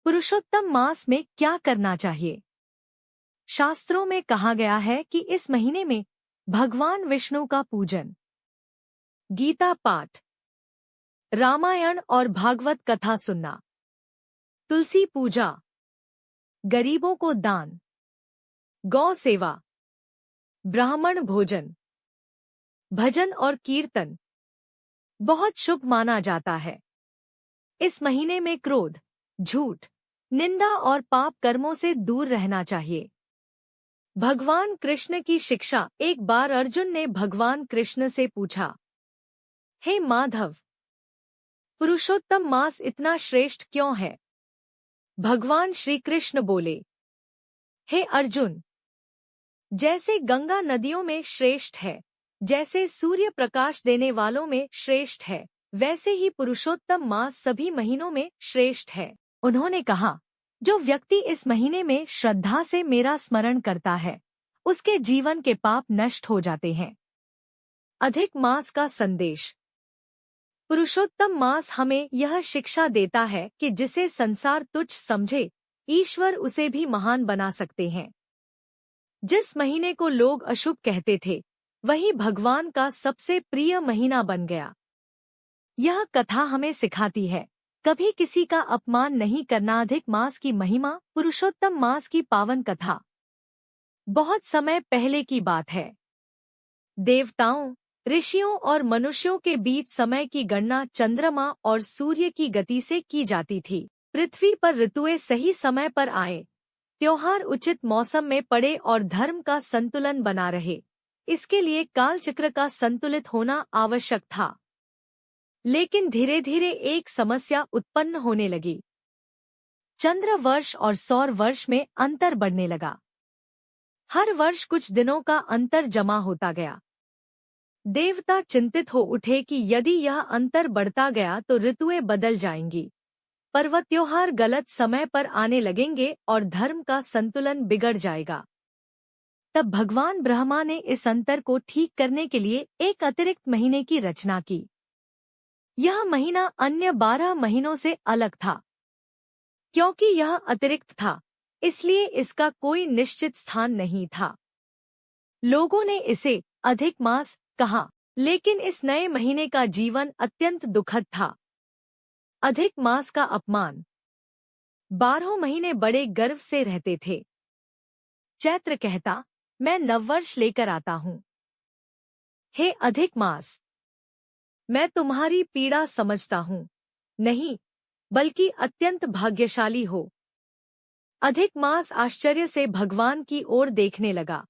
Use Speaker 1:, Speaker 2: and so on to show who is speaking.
Speaker 1: पुरुषोत्तम मास में क्या करना चाहिए? शास्त्रों में कहा गया है कि इस महीने में भगवान विष्णु का पूजन, गीता पाठ, रामायण और भागवत कथा सुनना, तुलसी पूजा, गरीबों को दान, गौ सेवा, ब्राह्मण भोजन, भजन और कीर्तन बहुत शुभ माना जाता है। इस महीने में क्रोध, झूठ, निंदा और पाप कर्मों से दूर रहना चाहिए। भगवान कृष्ण की शिक्षा। एक बार अर्जुन ने भगवान कृष्ण से पूछा, हे माधव, पुरुषोत्तम मास इतना श्रेष्ठ क्यों है? भगवान श्री कृष्ण बोले, हे अर्जुन, जैसे गंगा नदियों में श्रेष्ठ है, जैसे सूर्य प्रकाश देने वालों में श्रेष्ठ है, वैसे ही पुरुषोत्तम मास सभी महीनों में श्रेष्ठ है। उन्होंने कहा, जो व्यक्ति इस महीने में श्रद्धा से मेरा स्मरण करता है, उसके जीवन के पाप नष्ट हो जाते हैं। अधिक मास का संदेश। पुरुषोत्तम मास हमें यह शिक्षा देता है कि जिसे संसार तुच्छ समझे, ईश्वर उसे भी महान बना सकते हैं। जिस महीने को लोग अशुभ कहते थे, वही भगवान का सबसे प्रिय महीना बन गया। यह कथा हमें सिखाती है, कभी किसी का अपमान नहीं करना। अधिक मास की महिमा। पुरुषोत्तम मास की पावन कथा। बहुत समय पहले की बात है। देवताओं, ऋषियों और मनुष्यों के बीच समय की गणना चंद्रमा और सूर्य की गति से की जाती थी। पृथ्वी पर ऋतुएं सही समय पर आए, त्योहार उचित मौसम में पड़े और धर्म का संतुलन बना रहे, इसके लिए कालचक्र का संतुलित होना आवश्यक था। लेकिन धीरे धीरे एक समस्या उत्पन्न होने लगी। चंद्र वर्ष और सौर वर्ष में अंतर बढ़ने लगा। हर वर्ष कुछ दिनों का अंतर जमा होता गया। देवता चिंतित हो उठे कि यदि यह अंतर बढ़ता गया तो ऋतुएं बदल जाएंगी, पर्व त्योहार गलत समय पर आने लगेंगे और धर्म का संतुलन बिगड़ जाएगा। तब भगवान ब्रह्मा ने इस अंतर को ठीक करने के लिए एक अतिरिक्त महीने की रचना की। यह महीना अन्य 12 महीनों से अलग था। क्योंकि यह अतिरिक्त था, इसलिए इसका कोई निश्चित स्थान नहीं था। लोगों ने इसे अधिक मास कहा, लेकिन इस नए महीने का जीवन अत्यंत दुखद था। अधिक मास का अपमान। 12 महीने बड़े गर्व से रहते थे। चैत्र कहता, मैं नववर्ष लेकर आता हूँ। हे अधिक मास, मैं तुम्हारी पीड़ा समझता हूँ। नहीं, बल्कि अत्यंत भाग्यशाली हो। अधिक मास आश्चर्य से भगवान की ओर देखने लगा।